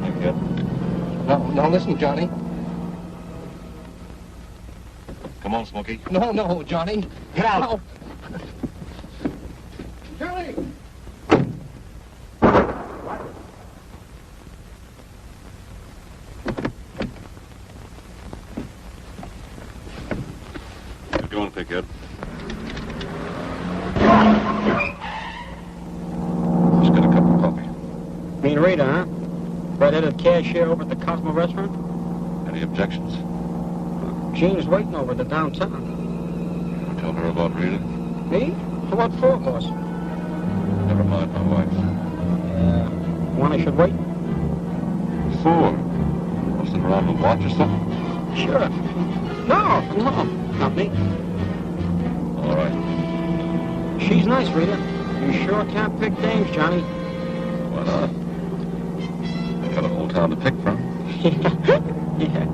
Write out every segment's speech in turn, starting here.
You kid. No, listen, Johnny. Come on, Smokey. No, Johnny. Get out. No. Johnny! Go on, Pickhead. Just got a cup of coffee. Mean Rita, huh? Red-headed cashier over at the Cosmo restaurant? Any objections? Jean's waiting over at the downtown. You tell her about Rita? Me? What for, boss? Never mind my wife. One I should wait? For? Wasn't around to watch or something? Sure. No, not me. All right. She's nice, Rita. You sure can't pick dames, Johnny. Why not? I got a whole town to pick from. Yeah.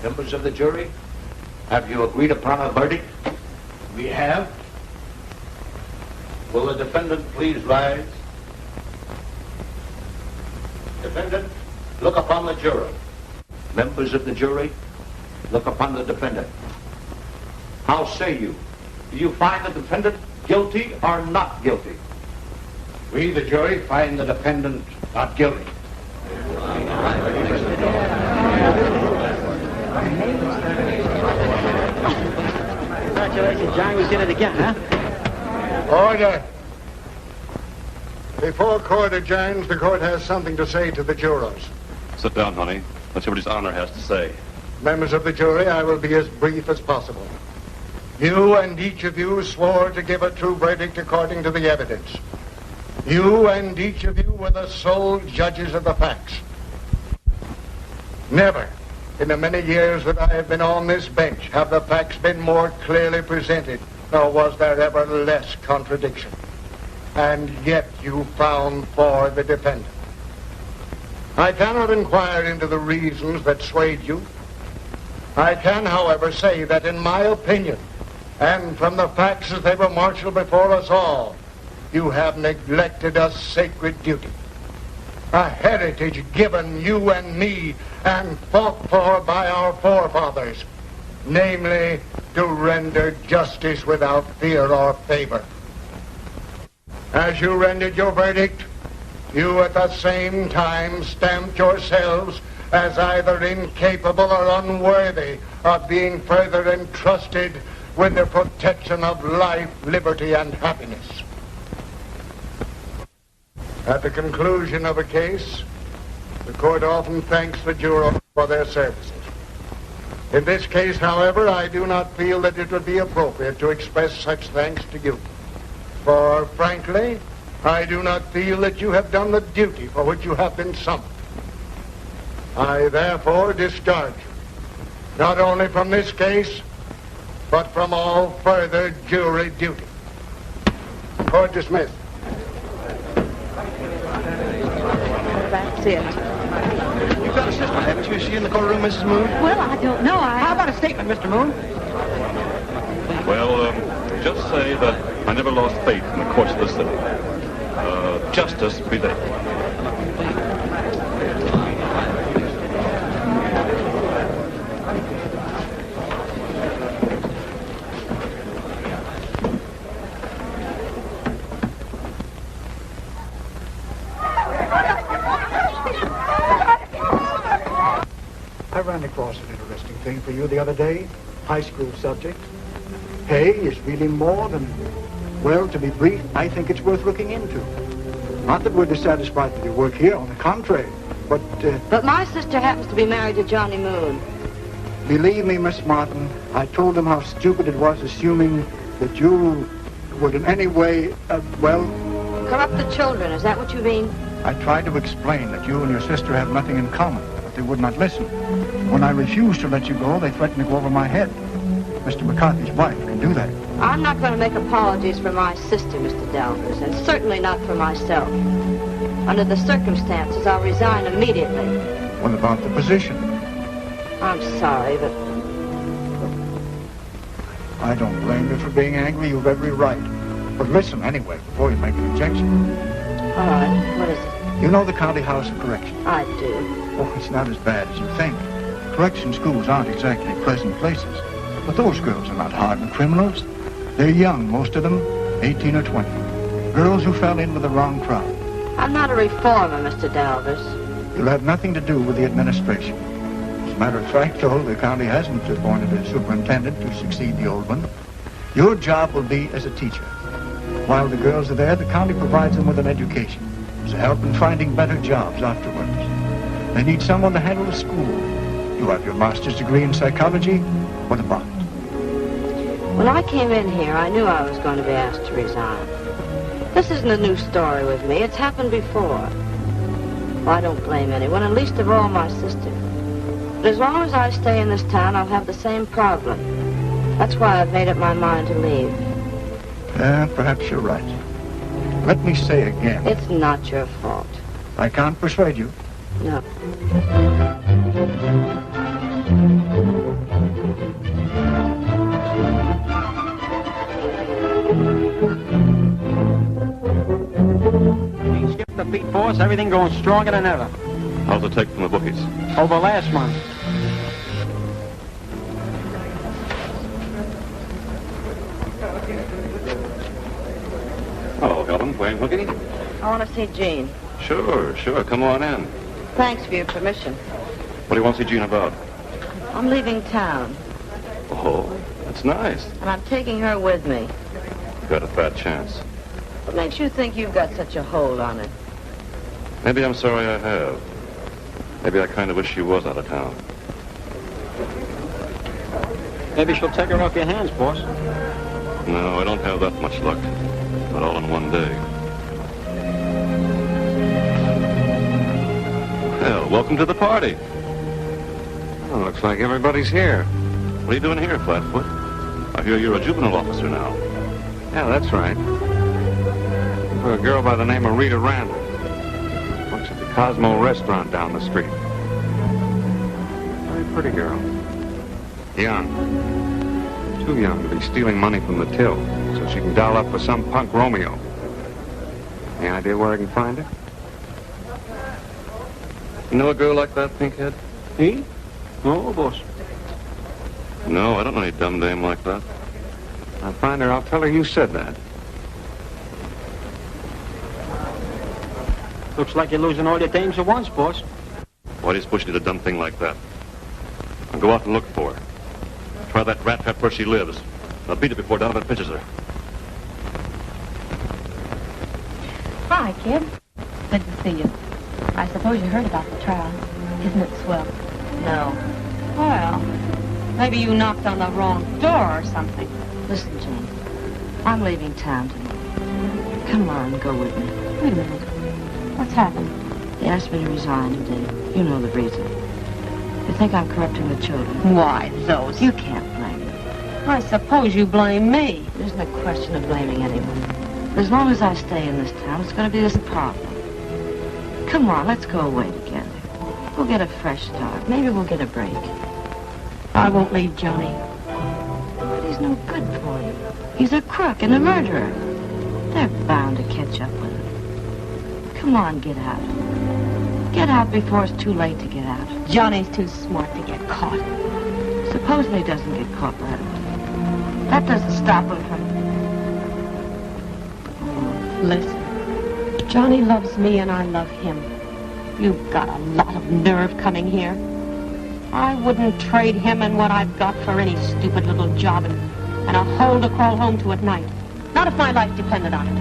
Members of the jury, have you agreed upon a verdict? We have. Will the defendant please rise? Defendant, look upon the juror. Members of the jury, look upon the defendant. How say you? Do you find the defendant guilty or not guilty? We, the jury, find the defendant not guilty. Congratulations, Johnny. We did it again, huh? Order. Before court adjourns, the court has something to say to the jurors. Sit down, honey. Let's hear what His Honor has to say. Members of the jury, I will be as brief as possible. You and each of you swore to give a true verdict according to the evidence. You and each of you were the sole judges of the facts. Never, in the many years that I have been on this bench, have the facts been more clearly presented, nor was there ever less contradiction. And yet you found for the defendant. I cannot inquire into the reasons that swayed you. I can, however, say that in my opinion, and from the facts as they were marshaled before us all, you have neglected a sacred duty. A heritage given you and me and fought for by our forefathers, namely, to render justice without fear or favor. As you rendered your verdict, you at the same time stamped yourselves as either incapable or unworthy of being further entrusted with the protection of life, liberty, and happiness. At the conclusion of a case, the court often thanks the jurors for their services. In this case, however, I do not feel that it would be appropriate to express such thanks to you. For, frankly, I do not feel that you have done the duty for which you have been summoned. I therefore discharge you, not only from this case, but from all further jury duty. Court dismissed. That's it. You've got a sister, haven't you? Is she in the courtroom, Mrs. Moon? Well, I don't know. How about a statement, Mr. Moon? Well, just say that I never lost faith in the courts of the city. Justice prevailed. I ran across an interesting thing for you the other day. High school subject. Hay is really more than, well, to be brief, I think it's worth looking into. Not that we're dissatisfied with your work here, on the contrary, but... But my sister happens to be married to Johnny Moon. Believe me, Miss Martin, I told them how stupid it was assuming that you would in any way, well... Corrupt the children, is that what you mean? I tried to explain that you and your sister have nothing in common, but they would not listen. When I refused to let you go, they threatened to go over my head. Mr. McCarthy's wife can do that. I'm not going to make apologies for my sister, Mr. Delvers, and certainly not for myself. Under the circumstances, I'll resign immediately. What about the position? I'm sorry, but I don't blame you for being angry. You've every right. But listen anyway, before you make an objection. all right, what is it? You know the County House of Correction? I do. Oh, it's not as bad as you think. Correction schools aren't exactly pleasant places. But those girls are not hardened criminals. They're young, most of them, 18 or 20. Girls who fell in with the wrong crowd. I'm not a reformer, Mr. Delvers. You'll have nothing to do with the administration. As a matter of fact, though, the county hasn't appointed a superintendent to succeed the old one. Your job will be as a teacher. While the girls are there, the county provides them with an education to help in finding better jobs afterwards. They need someone to handle the school. You have your master's degree in psychology. What about it? When I came in here, I knew I was going to be asked to resign. This isn't a new story with me. It's happened before. Well, I don't blame anyone, and least of all my sister. But as long as I stay in this town, I'll have the same problem. That's why I've made up my mind to leave. Perhaps you're right. Let me say again. It's not your fault. I can't persuade you. No. We skipped the beat, boss. Everything going stronger than ever. How's it take from the bookies? Over last month. Hello, Helen. Playing hooky? I want to see Jean. Sure. Come on in. Thanks for your permission. What do you want to see Jean about? I'm leaving town, Oh, that's nice. and I'm taking her with me. Got a fat chance. What makes you think you've got such a hold on her? Maybe I'm sorry I have. Maybe I kind of wish she was out of town. Maybe she'll take her off your hands, boss. No, I don't have that much luck. Not all in one day. Well, welcome to the party. Oh, looks like everybody's here. What are you doing here, Flatfoot? I hear you're a juvenile officer now. Yeah, that's right. For a girl by the name of Rita Randall. Works at the Cosmo restaurant down the street. Very pretty girl. Young. Too young to be stealing money from the till, so she can doll up for some punk Romeo. Any idea where I can find her? You know a girl like that, Pinkhead? Me? No, boss. No, I don't know any dumb dame like that. I'll find her. I'll tell her you said that. Looks like you're losing all your dames at once, boss. Why do you suppose she did a dumb thing like that? I'll go out and look for her. Try that rat trap where she lives. I'll beat her before Donovan pinches her. Hi, kid. Good to see you. I suppose you heard about the trial. Isn't it swell? No. Well, maybe you knocked on the wrong door or something. Listen, Jean. I'm leaving town tonight. Come on, go with me. Wait a minute. What's happened? They asked me to resign today. You know the reason. They think I'm corrupting the children. Why, those. You can't blame me. I suppose you blame me. It isn't a question of blaming anyone. As long as I stay in this town, it's going to be this problem. Come on, let's go away together. We'll get a fresh start. Maybe we'll get a break. I won't leave Johnny. But he's no good for you. He's a crook and a murderer. They're bound to catch up with him. Come on, get out. Get out before it's too late to get out. Johnny's too smart to get caught. Supposing he doesn't get caught right away. That doesn't stop him from... Listen, Johnny loves me and I love him. You've got a lot of nerve coming here. I wouldn't trade him and what I've got for any stupid little job and a hole to crawl home to at night. Not if my life depended on it.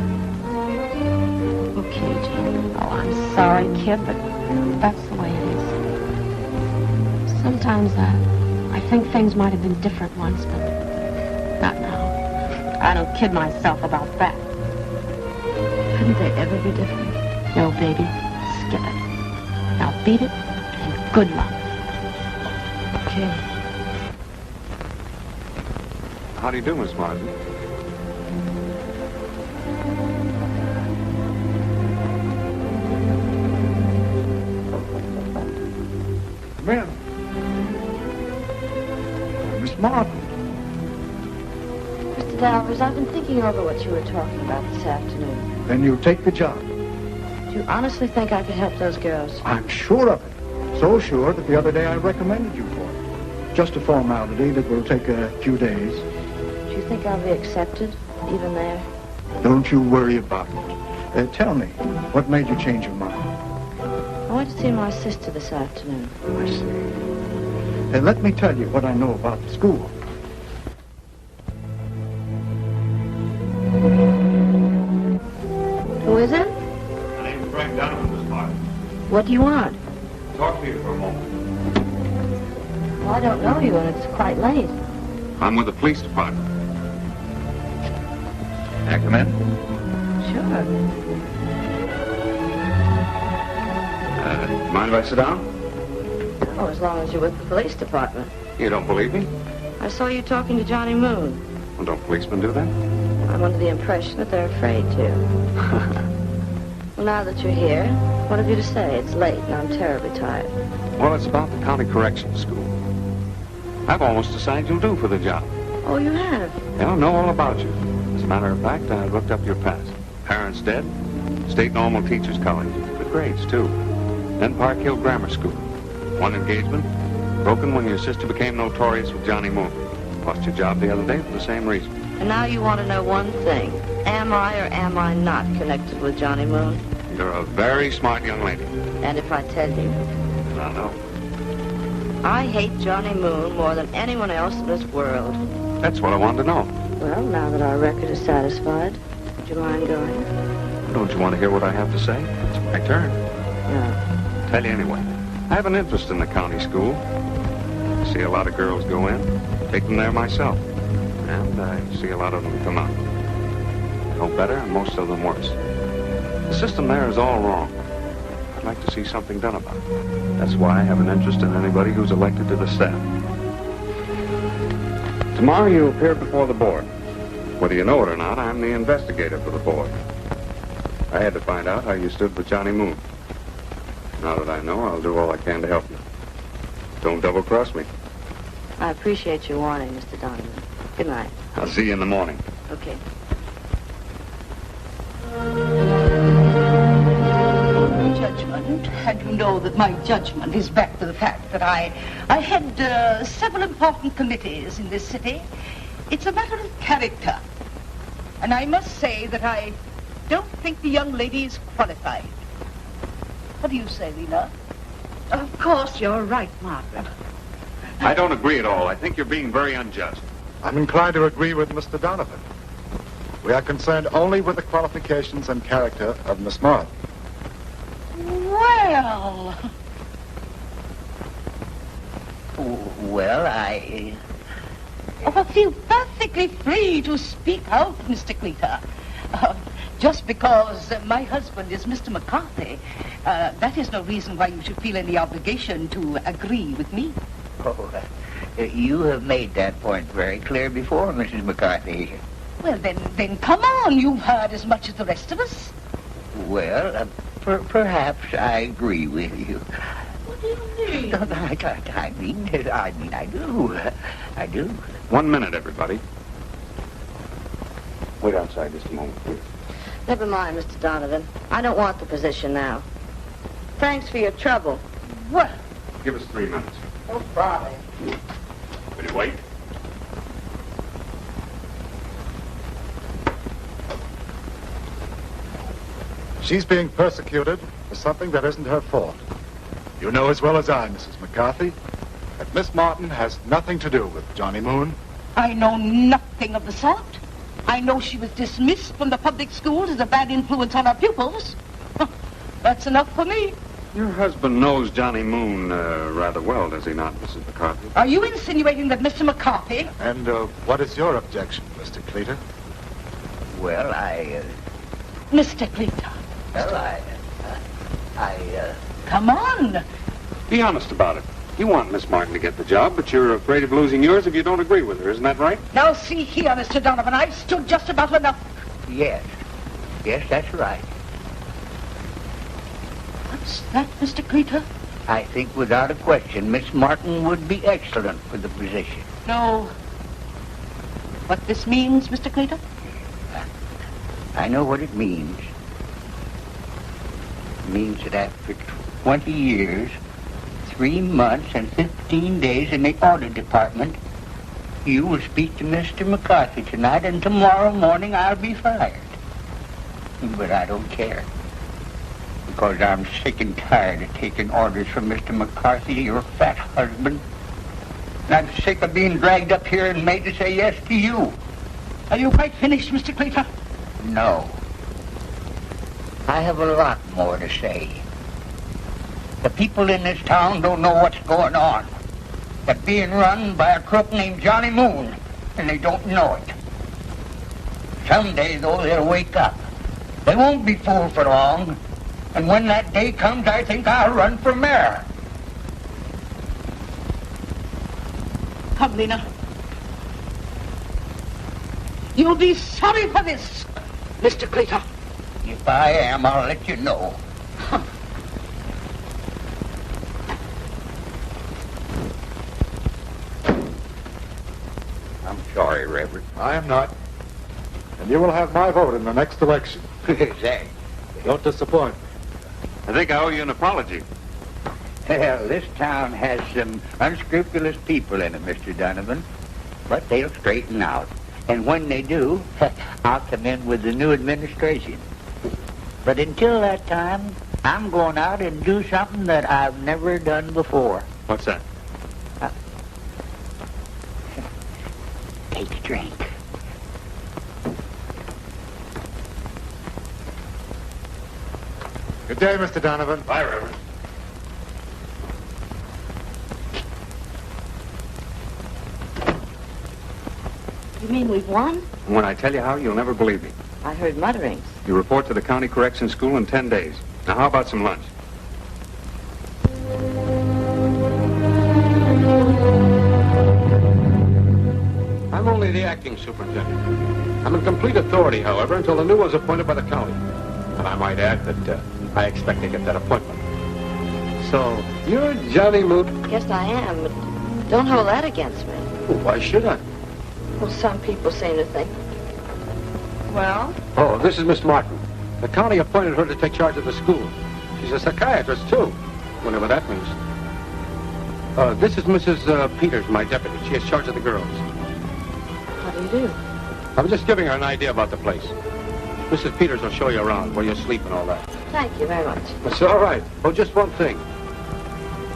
Okay, Jean. Oh, I'm sorry, kid, but that's the way it is. Sometimes I think things might have been different once, but not now. I don't kid myself about that. Couldn't they ever be different? No, baby, skip it. Now beat it, and good luck. Okay. How do you do, Miss Martin? Come in. Miss Martin. Mr. Danvers, I've been thinking over what you were talking about this afternoon. Then you take the job. Do you honestly think I could help those girls? I'm sure of it. So sure that the other day I recommended you for it. Just a formality that will take a few days. Do you think I'll be accepted, even there? Don't you worry about it. Tell me, what made you change your mind? I went to see my sister this afternoon. I see. Let me tell you what I know about the school. Who is it? My name's Frank Donovan, Miss Martin. What do you want? Talk to you for a moment. Well, I don't know you, and it's quite late. I'm with the police department. Can I come in? Sure. Mind if I sit down? Oh, as long as you're with the police department. You don't believe me? I saw you talking to Johnny Moon. Well, don't policemen do that? I'm under the impression that they're afraid to. Well, now that you're here, what have you to say? It's late, and I'm terribly tired. Well, it's about the county corrections school. I've almost decided you'll do for the job. Oh, you have? I know all about you. As a matter of fact, I looked up your past. Parents dead, State Normal Teachers College. Good grades, too. Then Park Hill Grammar School. One engagement, broken when your sister became notorious with Johnny Moon. Lost your job the other day for the same reason. And now you want to know one thing. Am I or am I not connected with Johnny Moon? You're a very smart young lady. And if I tell you, I know. I hate Johnny Moon more than anyone else in this world. That's what I wanted to know. Well, now that our record is satisfied, would you mind going? Don't you want to hear what I have to say? It's my turn. No. Tell you anyway. I have an interest in the county school. I see a lot of girls go in, take them there myself. And I see a lot of them come out. No better, and most of them worse. The system there is all wrong. I'd like to see something done about it. That's why I have an interest in anybody who's elected to the staff. Tomorrow you appear before the board. Whether you know it or not, I'm the investigator for the board. I had to find out how you stood with Johnny Moon. Now that I know, I'll do all I can to help you. Don't double-cross me. I appreciate your warning, Mr. Donovan. Good night. I'll see you in the morning. Okay. Judgment, and you know that my judgment is back to the fact that I head several important committees in this city. It's a matter of character. And I must say that I don't think the young lady is qualified. What do you say, Lena? Of course you're right, Margaret. I don't agree at all. I think you're being very unjust. I'm inclined to agree with Mr. Donovan. We are concerned only with the qualifications and character of Miss Martin. Well, I feel perfectly free to speak out, Mr. Cleater. Just because my husband is Mr. McCarthy, that is no reason why you should feel any obligation to agree with me. Oh, you have made that point very clear before, Mrs. McCarthy. Well, then come on. You've heard as much as the rest of us. Well, perhaps I agree with you. What do you mean? I do. I do. 1 minute, everybody. Wait outside just a moment, please. Never mind, Mr. Donovan. I don't want the position now. Thanks for your trouble. What? Give us 3 minutes. Oh, bother. Will you wait? She's being persecuted for something that isn't her fault. You know as well as I, Mrs. McCarthy, that Miss Martin has nothing to do with Johnny Moon. I know nothing of the sort. I know she was dismissed from the public schools as a bad influence on our pupils. That's enough for me. Your husband knows Johnny Moon rather well, does he not, Mrs. McCarthy? Are you insinuating that Mr. McCarthy... And what is your objection, Mr. Cleater? Well, Mr. Cleater. Well, Come on. Be honest about it. You want Miss Martin to get the job, but you're afraid of losing yours if you don't agree with her. Isn't that right? Now, see here, Mr. Donovan, I've stood just about enough. Yes. Yes, that's right. What's that, Mr. Cleaver? I think without a question, Miss Martin would be excellent for the position. No. What this means, Mr. Cleaver? I know what it means. It means that after 20 years, 3 months and 15 days in the audit department, you will speak to Mr. McCarthy tonight, and tomorrow morning I'll be fired. But I don't care. Because I'm sick and tired of taking orders from Mr. McCarthy, your fat husband. And I'm sick of being dragged up here and made to say yes to you. Are you quite finished, Mr. Cleaver? No. I have a lot more to say. The people in this town don't know what's going on. They're being run by a crook named Johnny Moon, and they don't know it. Someday, though, they'll wake up. They won't be fooled for long. And when that day comes, I think I'll run for mayor. Come, Lena. You'll be sorry for this, Mr. Cleaver. If I am, I'll let you know. I'm sorry, Reverend. I am not. And you will have my vote in the next election. Exactly. Don't disappoint me. I think I owe you an apology. Well, this town has some unscrupulous people in it, Mr. Donovan. But they'll straighten out. And when they do, I'll come in with the new administration. But until that time, I'm going out and do something that I've never done before. What's that? Take a drink. Good day, Mr. Donovan. Bye, Reverend. You mean we've won? And when I tell you how, you'll never believe me. I heard mutterings. You report to the county correction school in 10 days. Now, how about some lunch? I'm only the acting superintendent. I'm in complete authority, however, until the new one's appointed by the county. And I might add that I expect to get that appointment. So, you're Johnny Moon? Yes, I am, but don't hold that against me. Oh, why should I? Well, some people seem to think. Well? Oh, this is Miss Martin. The county appointed her to take charge of the school. She's a psychiatrist, too, whatever that means. This is Mrs. Peters, my deputy. She has charge of the girls. How do you do? I'm just giving her an idea about the place. Mrs. Peters will show you around where you sleep and all that. Thank you very much. It's all right. Oh, just one thing.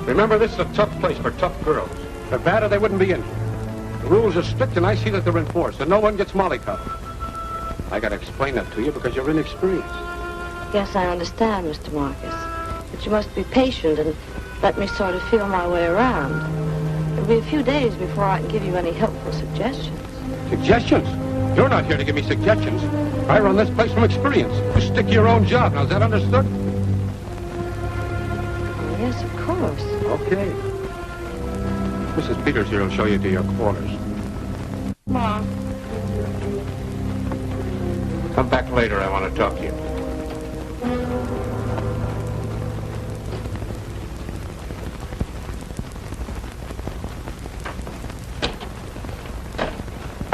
Remember, this is a tough place for tough girls. If they're bad or they wouldn't be in here. The rules are strict, and I see that they're enforced, and no one gets mollycoddled. I got to explain that to you because you're inexperienced. Yes, I understand, Mr. Marcus. But you must be patient and let me sort of feel my way around. It'll be a few days before I can give you any helpful suggestions. Suggestions? You're not here to give me suggestions. I run this place from experience. You stick to your own job. Now, is that understood? Oh, yes, of course. Okay. Mrs. Peters here will show you to your quarters. Come on. Come back later. I want to talk to you.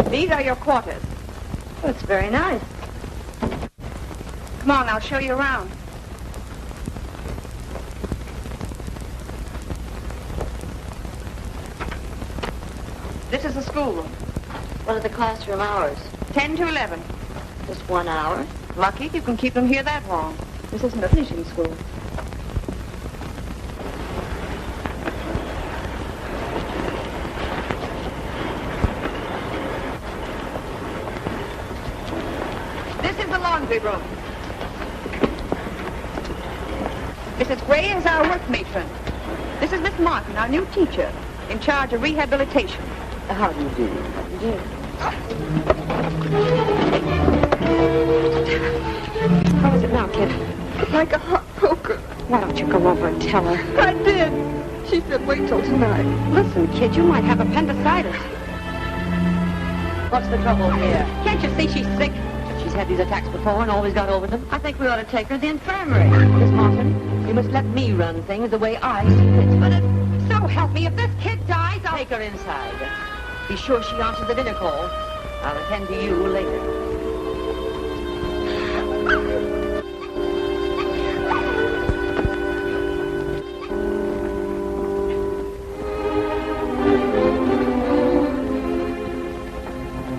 These are your quarters. Oh, it's very nice. Come on, I'll show you around. This is the schoolroom. What are the classroom hours? 10 to 11. Just 1 hour? Lucky if you can keep them here that long. This isn't a finishing school. This is the laundry room. Mrs. Gray is our work matron. This is Miss Martin, our new teacher, in charge of rehabilitation. How do you do? How do you do? How is it now, kid? Like a hot poker. Why don't you go over and tell her? I did. She said wait till tonight. Listen, kid, you might have appendicitis. What's the trouble here? Can't you see she's sick? She's had these attacks before and always got over them. I think we ought to take her to the infirmary. Miss Martin, you must let me run things the way I see fit. But So help me, if this kid dies, I'll... take her inside. Be sure she answers the dinner call. I'll attend to you later.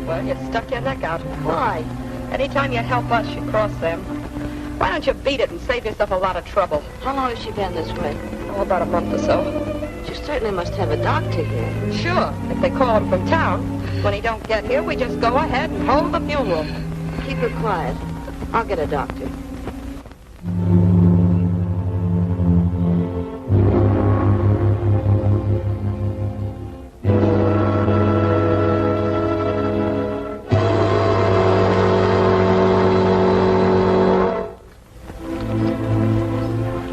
Well, you stuck your neck out. Why? Anytime you help us, you cross them. Why don't you beat it and save yourself a lot of trouble? How long has she been this way? Oh, about a month or so. She certainly must have a doctor here. Sure, if they call him from town. When he don't get here, we just go ahead and hold the funeral. Keep her quiet. I'll get a doctor.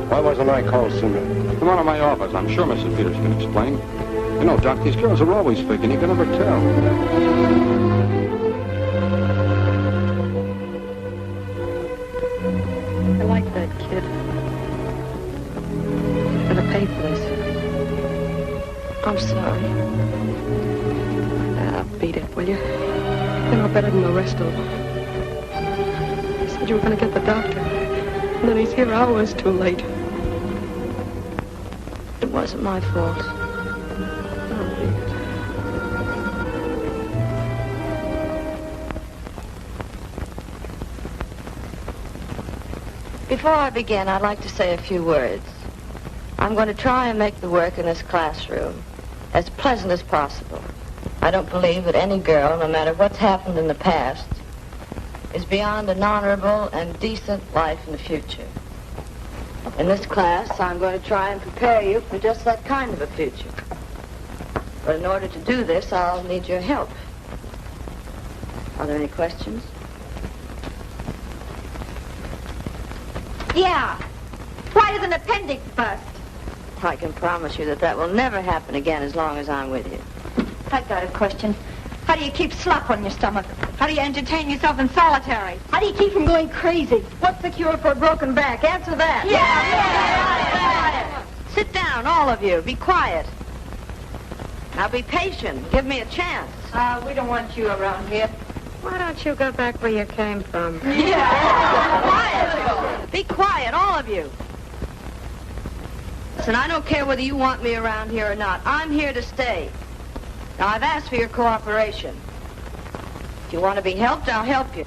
Why wasn't I called sooner? Come on to my office. I'm sure Mrs. Peters can explain. You know, Doc, these girls are always faking. You can never tell. I like that kid. He's gonna pay for this. I'm sorry. Beat it, will you? You're no better than the rest of them. You said you were gonna get the doctor. And then he's here hours too late. It wasn't my fault. Before I begin, I'd like to say a few words. I'm going to try and make the work in this classroom as pleasant as possible. I don't believe that any girl, no matter what's happened in the past, is beyond an honorable and decent life in the future. In this class, I'm going to try and prepare you for just that kind of a future. But in order to do this, I'll need your help. Are there any questions? Yeah. Why does an appendix bust? I can promise you that that will never happen again as long as I'm with you. I've got a question. How do you keep slop on your stomach? How do you entertain yourself in solitary? How do you keep from going crazy? What's the cure for a broken back? Answer that. Yeah. Sit down, all of you. Be quiet. Now be patient. Give me a chance. We don't want you around here. Why don't you go back where you came from? Quiet. Be quiet, all of you. Listen, I don't care whether you want me around here or not. I'm here to stay. Now, I've asked for your cooperation. If you want to be helped, I'll help you.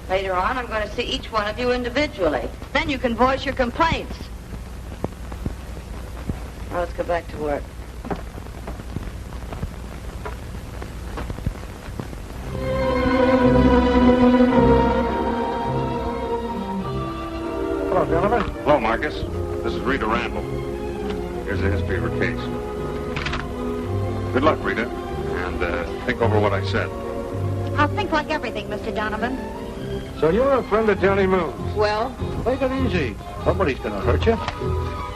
Later on, I'm going to see each one of you individually. Then you can voice your complaints. Now, let's go back to work. Hello, gentlemen. Hello, Marcus. This is Rita Randall. Here's a history of her case. Good luck, Rita. And think over what I said. I'll think like everything, Mr. Donovan. So you're a friend of Johnny Moon's. Well, Take it easy. Nobody's gonna hurt you.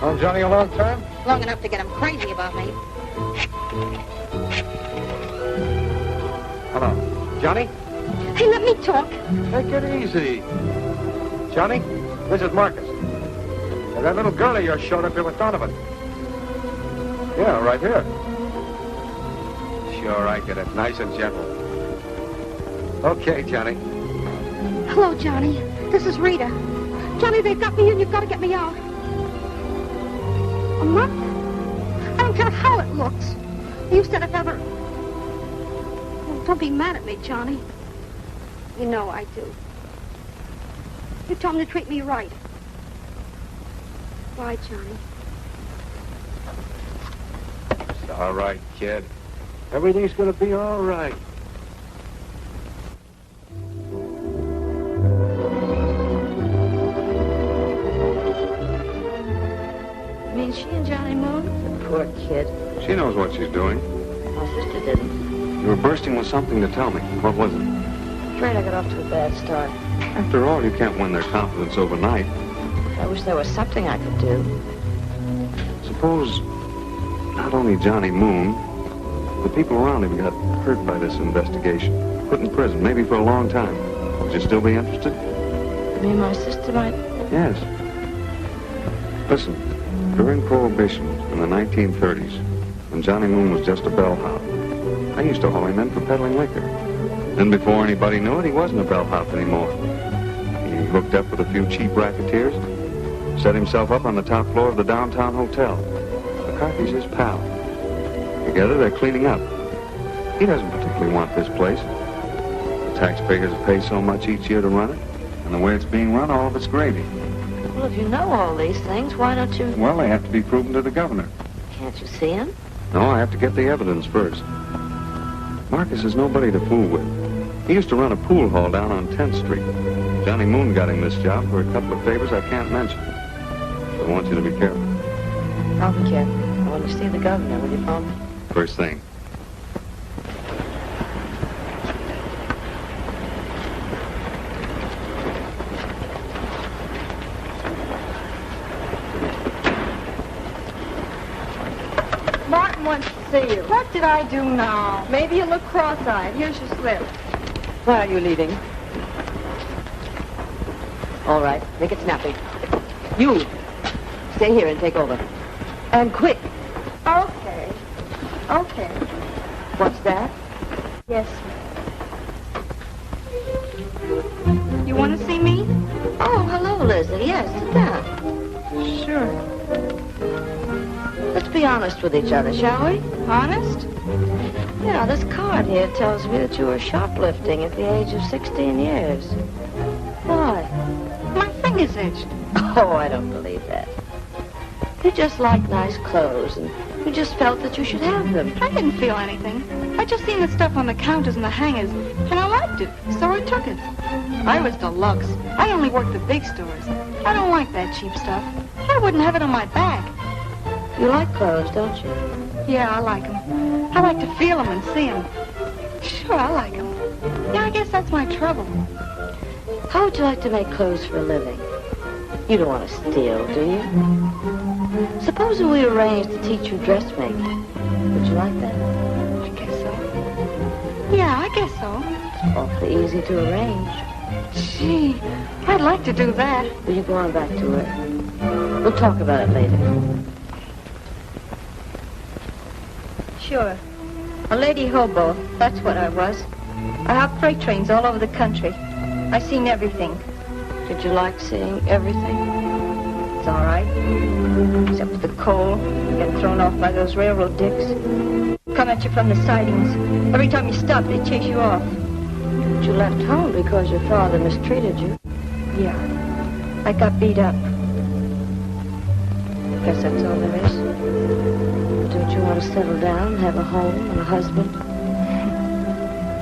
Known Johnny a long time? Long enough to get him crazy about me. Hello. Johnny? Hey, let me talk. Take it easy. Johnny, this is Marcus. And that little girl of yours showed up here with Donovan. Yeah, right here. Sure, I get it. Nice and gentle. Okay, Johnny. Hello, Johnny. This is Rita. Johnny, they've got me here and you've got to get me out. A month? I don't care how it looks. You said if ever... Oh, don't be mad at me, Johnny. You know I do. You told him to treat me right. Bye, Johnny. It's all right, kid. Everything's going to be all right. you mean she and Johnny Moon? The poor kid. She knows what she's doing. My sister didn't. You were bursting with something to tell me. What was it? I'm afraid I got off to a bad start. After all, you can't win their confidence overnight. I wish there was something I could do. Suppose Not only Johnny Moon, the people around him got hurt by this investigation. Put in prison, maybe for a long time. Would you still be interested? Me and my sister might... Yes. Listen, during Prohibition in the 1930s, when Johnny Moon was just a bellhop, I used to haul him in for peddling liquor. Then before anybody knew it, he wasn't a bellhop anymore. He hooked up with a few cheap racketeers, set himself up on the top floor of the downtown hotel. McCarthy's his pal. Together, they're cleaning up. He doesn't particularly want this place. The taxpayers pay so much each year to run it, and the way it's being run, all of it's gravy. Well, if you know all these things, why don't you... Well, they have to be proven to the governor. Can't you see him? No, I have to get the evidence first. Marcus is nobody to fool with. He used to run a pool hall down on 10th Street. Johnny Moon got him this job for a couple of favors I can't mention. So I want you to be careful. I'll be careful. When you see the governor, will you phone me? First thing. Martin wants to see you. What did I do now? Maybe you look cross-eyed. Here's your slip. Why are you leaving? All right, make it snappy. You, stay here and take over. And quick. Okay. Okay. What's that? Yes, ma'am. You want to see me? Oh, hello, Lizzie. Yes, sit down. Sure. Let's be honest with each other, shall we? Honest? Yeah, this card here tells me that you were shoplifting at the age of 16 years. Why? My finger's itched. Oh, I don't believe that. You just like nice clothes, and you just felt that you should have them. I didn't feel anything. I just seen the stuff on the counters and the hangers, and I liked it, so I took it. I was deluxe. I only worked at big stores. I don't like that cheap stuff. I wouldn't have it on my back. You like clothes, don't you? Yeah, I like them. I like to feel them and see them. Sure, I like them. Yeah, I guess that's my trouble. How would you like to make clothes for a living? You don't want to steal, do you? Supposing we arranged to teach you dressmaking. Would you like that? I guess so. Yeah, I guess so. It's awfully easy to arrange. Gee, I'd like to do that. Will you go on back to work? We'll talk about it later. Sure. A lady hobo, that's what I was. I hopped freight trains all over the country. I seen everything. Did you like seeing everything? It's all right. Except for the coal. You get thrown off by those railroad dicks. Come at you from the sidings. Every time you stop, they chase you off. But you left home because your father mistreated you. Yeah. I got beat up. Guess that's all there is. Don't you want to settle down, have a home and a husband?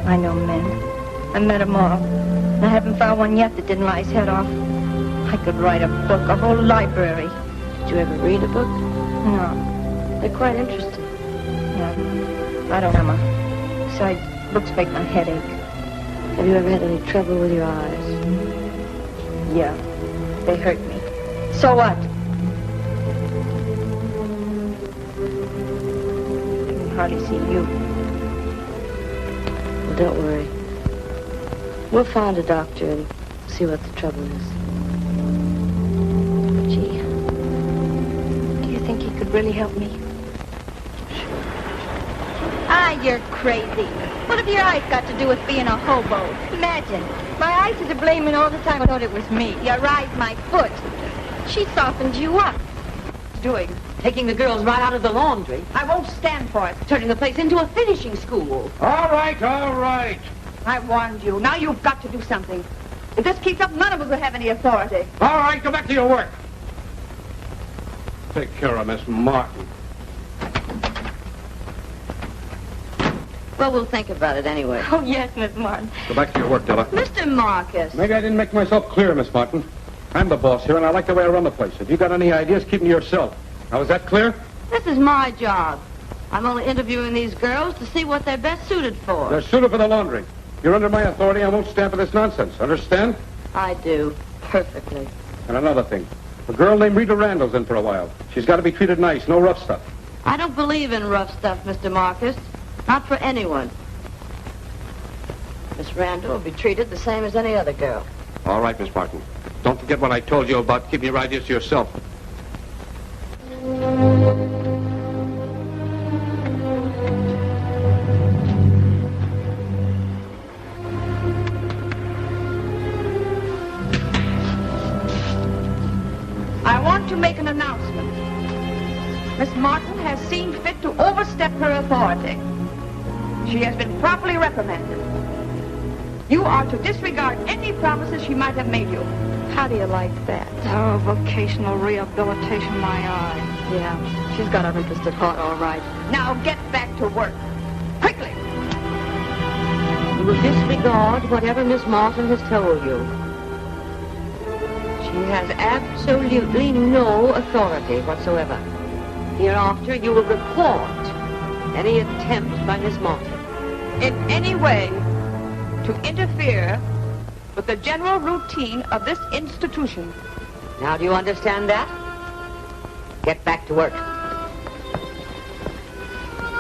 I know men. I met them all. I haven't found one yet that didn't lie his head off. I could write a book, a whole library. Did you ever read a book? No. They're quite interesting. Yeah. I don't know. Besides, books make my head ache. Have you ever had any trouble with your eyes? Yeah. They hurt me. So what? I can hardly see you. Well, don't worry. We'll find a doctor and see what the trouble is. Gee. Do you think he could really help me? Ah, you're crazy. What have your eyes got to do with being a hobo? Imagine. My eyes are to blame and all the time I thought it was me. Your eyes, my foot. She softened you up. Doing? Taking the girls right out of the laundry. I won't stand for it. Turning the place into a finishing school. All right, all right. I warned you. Now you've got to do something. If this keeps up, none of us will have any authority. All right, go back to your work. Take care of Miss Martin. Well, we'll think about it anyway. Oh, yes, Miss Martin. Go back to your work, Della. Mr. Marcus. Maybe I didn't make myself clear, Miss Martin. I'm the boss here, and I like the way I run the place. If you got any ideas, keep them to yourself. Now, is that clear? This is my job. I'm only interviewing these girls to see what they're best suited for. They're suited for the laundry. You're under my authority. I won't stand for this nonsense. Understand? I do. Perfectly. And another thing. A girl named Rita Randall's in for a while. She's got to be treated nice. No rough stuff. I don't believe in rough stuff, Mr. Marcus. Not for anyone. Miss Randall will be treated the same as any other girl. All right, Miss Martin. Don't forget what I told you about keeping your ideas to yourself. I want to make an announcement. Miss Martin has seen fit to overstep her authority. She has been properly reprimanded. You are to disregard any promises she might have made you. How do you like that? Oh, vocational rehabilitation, my eye. Yeah, she's got our interest at heart, all right. Now get back to work. Quickly. You will disregard whatever Miss Martin has told you. She has absolutely no authority whatsoever. Hereafter, you will report any attempt by Miss Martin In any way to interfere with the general routine of this institution. Now, do you understand that? Get back to work.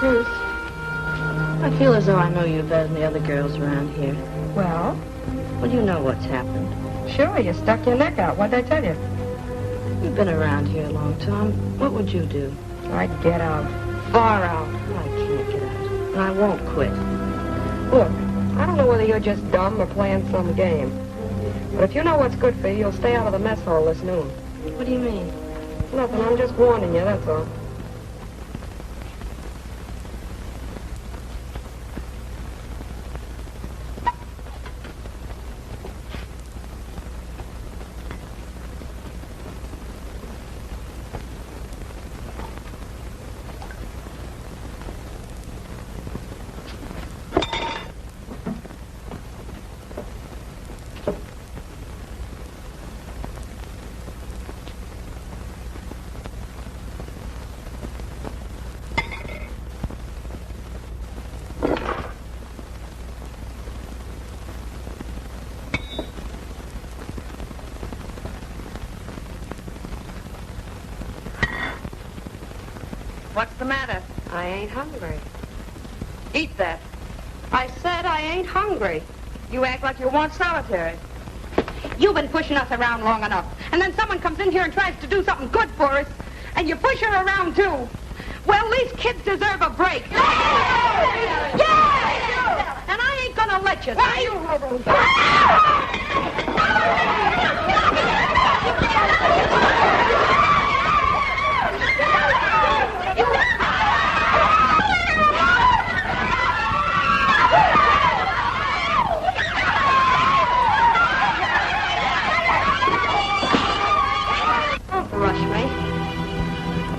Ruth, I feel as though I know you better than the other girls around here. Well? Well, you know what's happened. Sure, you stuck your neck out. What'd I tell you? You've been around here a long time. What would you do? I'd get out. Far out. I can't get out. And I won't quit. Look, I don't know whether you're just dumb or playing some game. But if you know what's good for you, you'll stay out of the mess hall this noon. What do you mean? Nothing, I'm just warning you, that's all. What's the matter? I ain't hungry. Eat that. I said I ain't hungry. You act like you want solitary. You've been pushing us around long enough. And then someone comes in here and tries to do something good for us, and you push her around too. Well, these kids deserve a break. Yeah! Yeah! And I ain't gonna let you.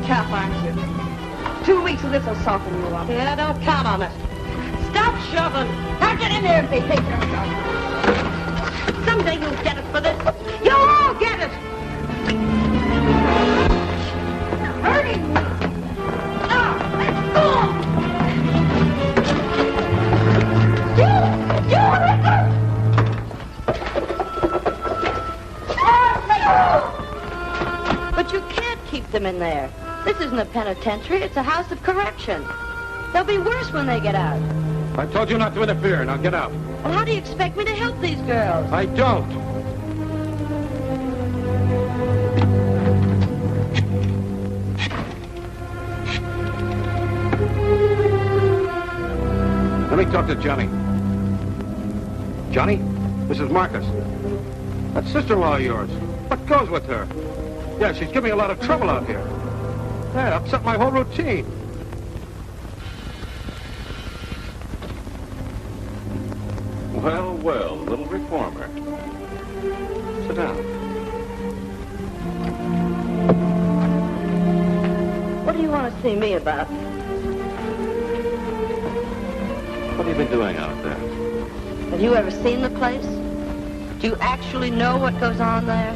Tough, aren't you? 2 weeks of this will soften you up. Yeah, don't count on it. Stop shoving. Now get in there and behave yourself. Someday you'll get it for this. You'll all get it. Hurting me. Now, let's go. But you can't keep them in there. This isn't a penitentiary. It's a house of correction. They'll be worse when they get out. I told you not to interfere. Now get out. Well, how do you expect me to help these girls? I don't. Let me talk to Johnny. Johnny? Mrs. Marcus. That sister-in-law of yours. What goes with her? Yeah, she's giving me a lot of trouble out here. Yeah, upset my whole routine. Well, well, little reformer. Sit down. What do you want to see me about? What have you been doing out there? Have you ever seen the place? Do you actually know what goes on there?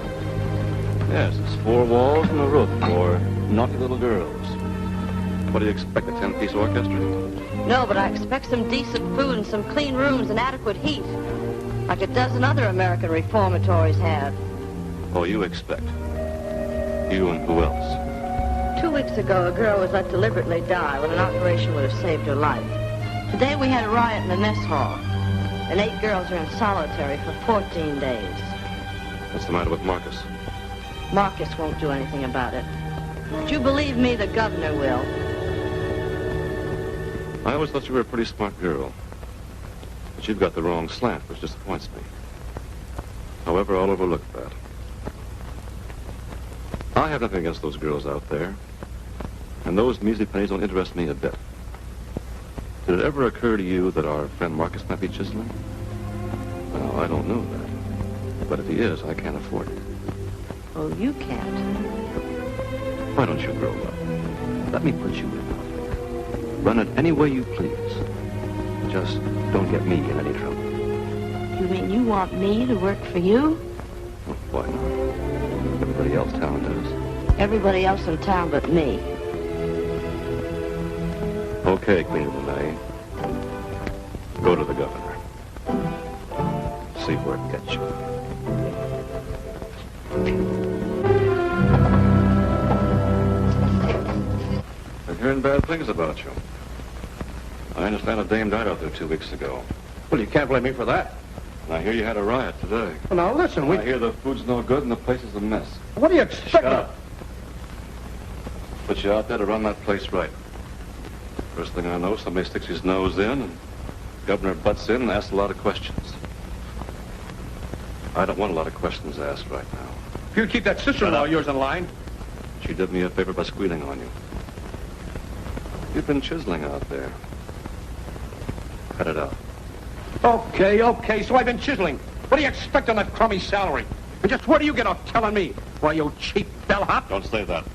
Yes, it's 4 walls and a roof for naughty little girls. What do you expect, a 10-piece orchestra? No, but I expect some decent food and some clean rooms and adequate heat, like a dozen other American reformatories have. Oh, you expect. You and who else? 2 weeks ago, a girl was let deliberately die when an operation would have saved her life. Today we had a riot in the mess hall, and 8 girls are in solitary for 14 days. What's the matter with Marcus? Marcus won't do anything about it. But you believe me, the governor will. I always thought you were a pretty smart girl. But you've got the wrong slant, which disappoints me. However, I'll overlook that. I have nothing against those girls out there. And those measly pennies don't interest me a bit. Did it ever occur to you that our friend Marcus might be chiseling? Well, I don't know that. But if he is, I can't afford it. Oh, you can't. Why don't you grow up? Let me put you in out there. Run it any way you please. Just don't get me in any trouble. You mean you want me to work for you? Well, why not? Everybody else in town does. Everybody else in town but me. Okay, Queen of the May. Go to the governor. See where it gets you. Been hearing bad things about you. I understand a dame died out there 2 weeks ago. Well, you can't blame me for that. And I hear you had a riot today. Well, now, listen, I hear the food's no good and the place is a mess. What do you expect? Shut up. Put you out there to run that place right. First thing I know, somebody sticks his nose in, and the governor butts in and asks a lot of questions. I don't want a lot of questions asked right now. If you'd keep that sister-in-law of yours in line. She did me a favor by squealing on you. You've been chiseling out there. Cut it out. Okay, so I've been chiseling. What do you expect on that crummy salary? And just where do you get off telling me? Why, you cheap bellhop? Don't say that.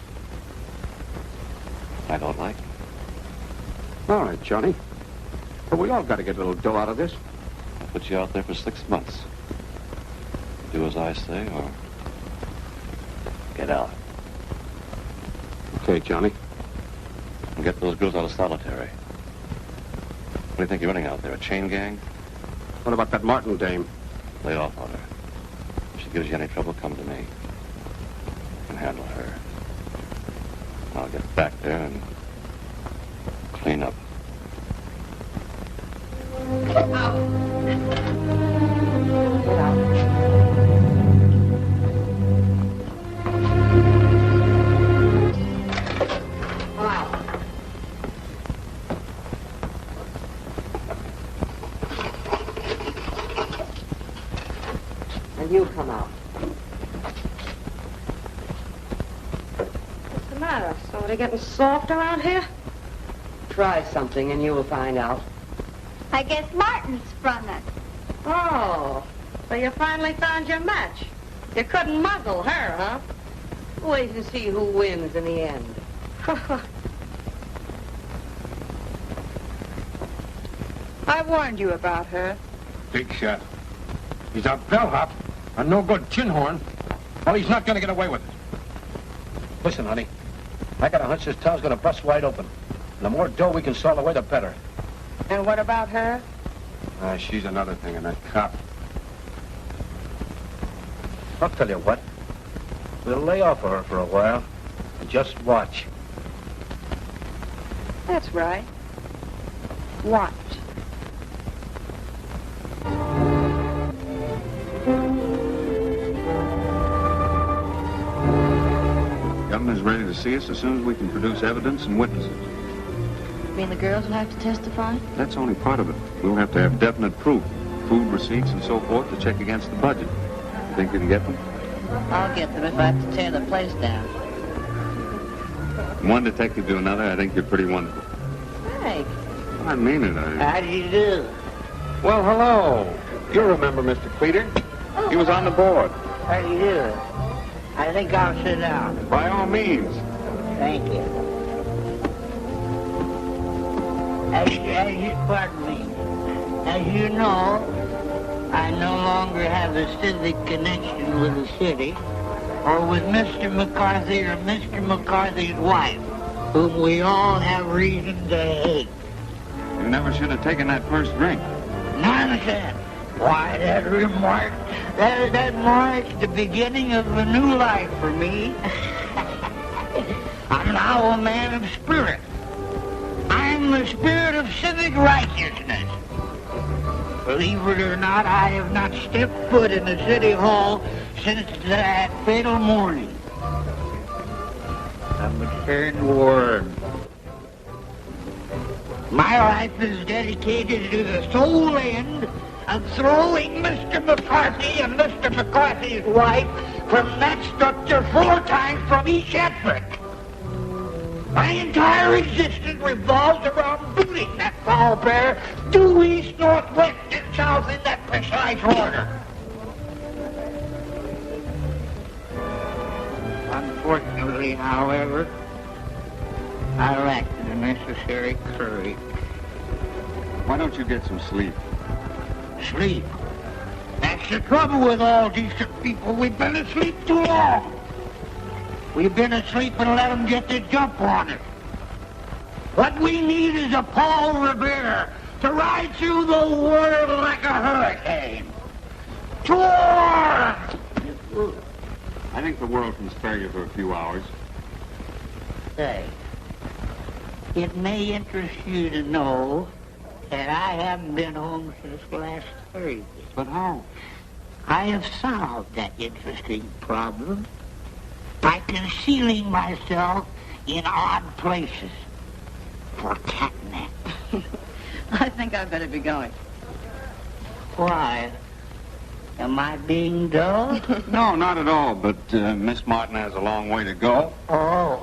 I don't like it. All right, Johnny. But we all got to get a little dough out of this. I'll put you out there for 6 months. Do as I say, or get out. Okay, Johnny. And get those girls out of solitary. What do you think you're running out there, a chain gang? What about that Martin dame? Lay off on her. If she gives you any trouble, come to me. I can handle her. I'll get back there and clean up. Get out. And you come out. What's the matter? Somebody getting soft around here? Try something and you will find out. I guess Martin sprung us. Oh, so you finally found your match. You couldn't muzzle her, huh? Wait and see who wins in the end. I warned you about her. Big shot. He's a bellhop, a no-good tin horn. Well, he's not going to get away with it. Listen, honey, I got a hunch this town's going to bust wide open. And the more dough we can saw away, the better. And what about her? She's another thing, and that cop. I'll tell you what. We'll lay off of her for a while and just watch. That's right. Watch. Governor's ready to see us as soon as we can produce evidence and witnesses. You mean the girls will have to testify? That's only part of it. We'll have to have definite proof, food receipts and so forth to check against the budget. You think you can get them? I'll get them if I have to tear the place down. From one detective to another, I think you're pretty wonderful. Hey. I mean it. How do you do? Well, hello. You remember Mr. Cleater? He was on the board. How do you do? I think I'll sit down. By all means. Thank you. Pardon me. As you know, I no longer have a civic connection with the city, or with Mr. McCarthy or Mr. McCarthy's wife, whom we all have reason to hate. You never should have taken that first drink. Nonsense. Why, that marks the beginning of a new life for me. I'm now a man of spirit. I'm the spirit of civic righteousness. Believe it or not, I have not stepped foot in the city hall since that fatal morning. I'm a turned ward. My life is dedicated to the sole end of throwing Mr. McCarthy and Mr. McCarthy's wife from that structure 4 times from each effort. My entire existence revolves around booting that foul pair due east, north, west, and south in that precise order. Unfortunately, however, I lack the necessary courage. Why don't you get some sleep? Sleep? That's the trouble with all decent people. We've been asleep too long. We've been asleep and let them get the jump on us. What we need is a Paul Revere to ride through the world like a hurricane. To war! I think the world can spare you for a few hours. Say, it may interest you to know that I haven't been home since last Thursday. But how? I have solved that interesting problem by concealing myself in odd places for catnip. I think I better be going. Why? Am I being dull? No, not at all, but Miss Martin has a long way to go. Oh.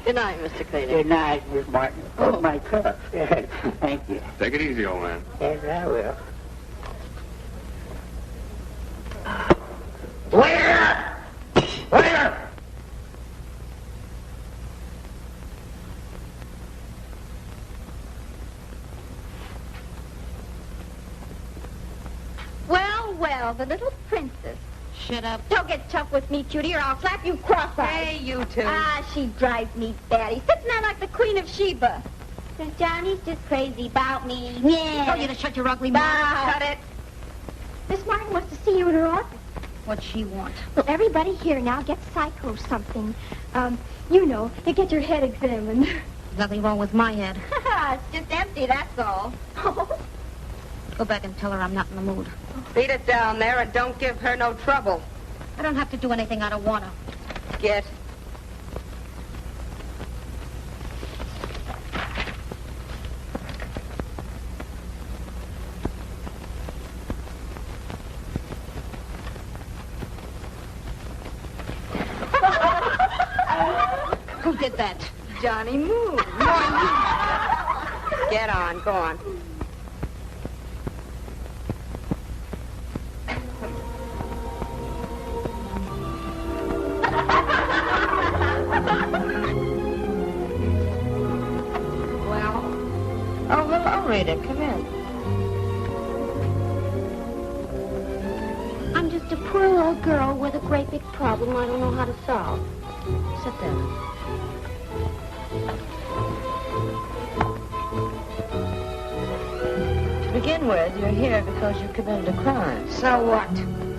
Good night, Mr. Clayton. Good night, Miss Martin. Oh, my cup. Thank you. Take it easy, old man. Yes, I will. Where? Where? Well, well, the little princess. Shut up. Don't get tough with me, cutie, or I'll slap you cross-eyed. Hey, you two. Ah, she drives me batty. Sitting there like the Queen of Sheba. Because Johnny's just crazy about me. Yeah. I told you to shut your ugly mouth. Shut it. Miss Martin wants to see you in her office. What's she want? Well, everybody here now gets psycho something. You know, you get your head examined. Nothing wrong with my head. It's just empty, that's all. Go back and tell her I'm not in the mood. Beat it down there and don't give her no trouble. I don't have to do anything I don't want to. Get. Who did that? Johnny Moon. Get on, go on. Well? Oh, hello, Rita. Come in. I'm just a poor little girl with a great big problem I don't know how to solve. Sit down. To begin with, you're here because you committed a crime. So what?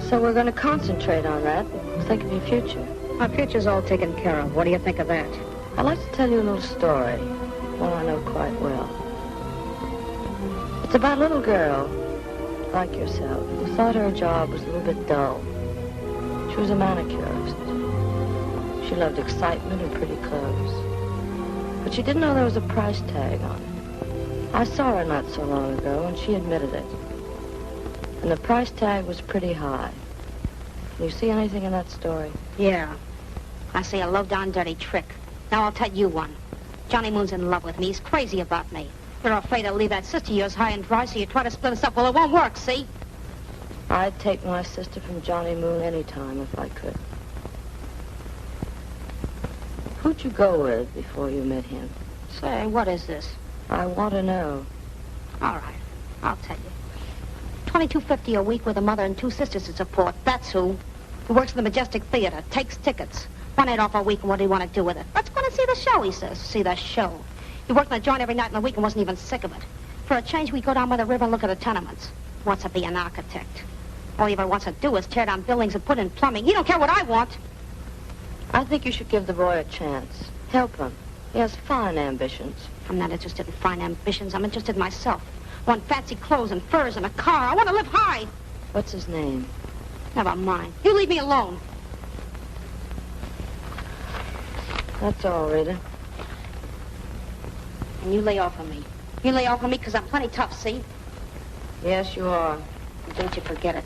So we're going to concentrate on that. Think of your future. My future's all taken care of. What do you think of that? I'd like to tell you a little story, one I know quite well. It's about a little girl, like yourself, who thought her job was a little bit dull. She was a manicurist. She loved excitement and pretty clothes. But she didn't know there was a price tag on it. I saw her not so long ago, and she admitted it. And the price tag was pretty high. Can you see anything in that story? Yeah. I see a low-down dirty trick. Now I'll tell you one. Johnny Moon's in love with me. He's crazy about me. You're afraid to leave that sister of yours high and dry, so you try to split us up. Well, it won't work, see? I'd take my sister from Johnny Moon any time if I could. Who'd you go with before you met him? Say, what is this? I want to know. All right. I'll tell you. $22.50 a week with a mother and 2 sisters to support. That's who. He works in the Majestic Theater, takes tickets. 1 night off a week, and what do you want to do with it? Let's go and see the show, he says. See the show. He worked in the joint every night in the week and wasn't even sick of it. For a change, we go down by the river and look at the tenements. Wants to be an architect. All he ever wants to do is tear down buildings and put in plumbing. He don't care what I want. I think you should give the boy a chance. Help him. He has fine ambitions. I'm not interested in fine ambitions. I'm interested in myself. I want fancy clothes and furs and a car. I want to live high. What's his name? Never mind. You leave me alone. That's all, Rita. And you lay off of me. You lay off of me because I'm plenty tough, see? Yes, you are. And don't you forget it.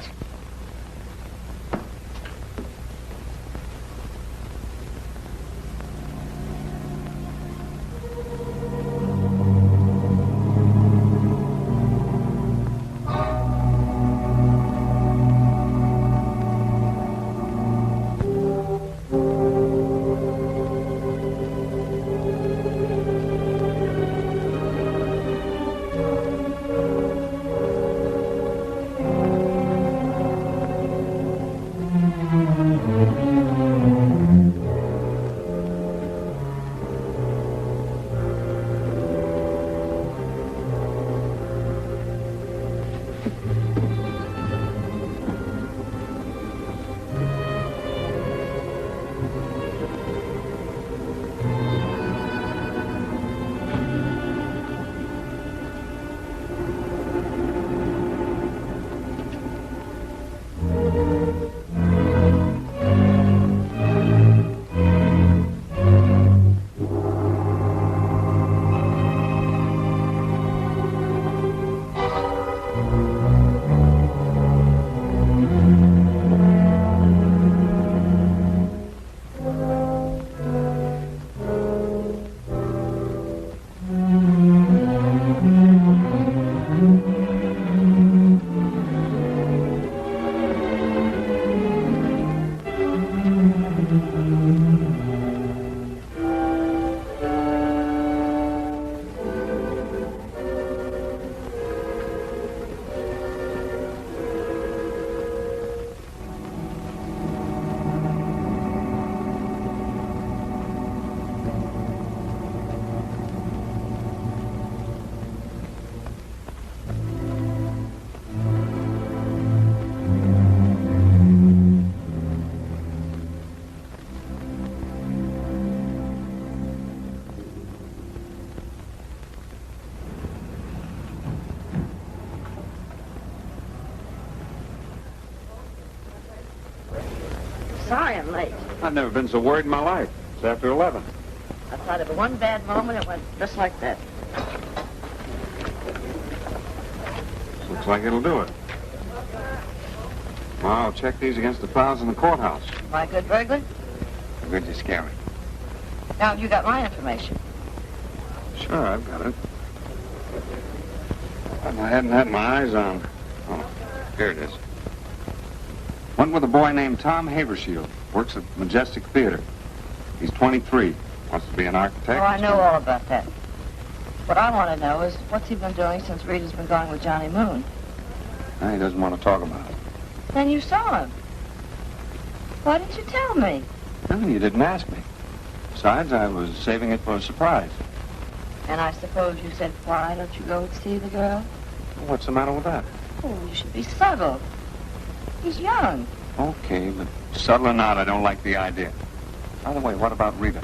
Sorry I'm late. I've never been so worried in my life. It's after 11. I thought of one bad moment, it went just like that. Looks like it'll do it. Well, I'll check these against the files in the courthouse. My good burglar? Good to scare me. Now you got my information. Sure, I've got it. But I hadn't had my eyes on. Oh, here it is. Went with a boy named Tom Habershield. Works at Majestic Theater. He's 23. Wants to be an architect. Oh, I know all about that. What I want to know is what's he been doing since Rita's been going with Johnny Moon? No, he doesn't want to talk about it. Then you saw him. Why didn't you tell me? No, you didn't ask me. Besides, I was saving it for a surprise. And I suppose you said, why don't you go and see the girl? Well, what's the matter with that? Oh, you should be subtle. He's young. Okay, but subtle or not, I don't like the idea. By the way, what about Rita?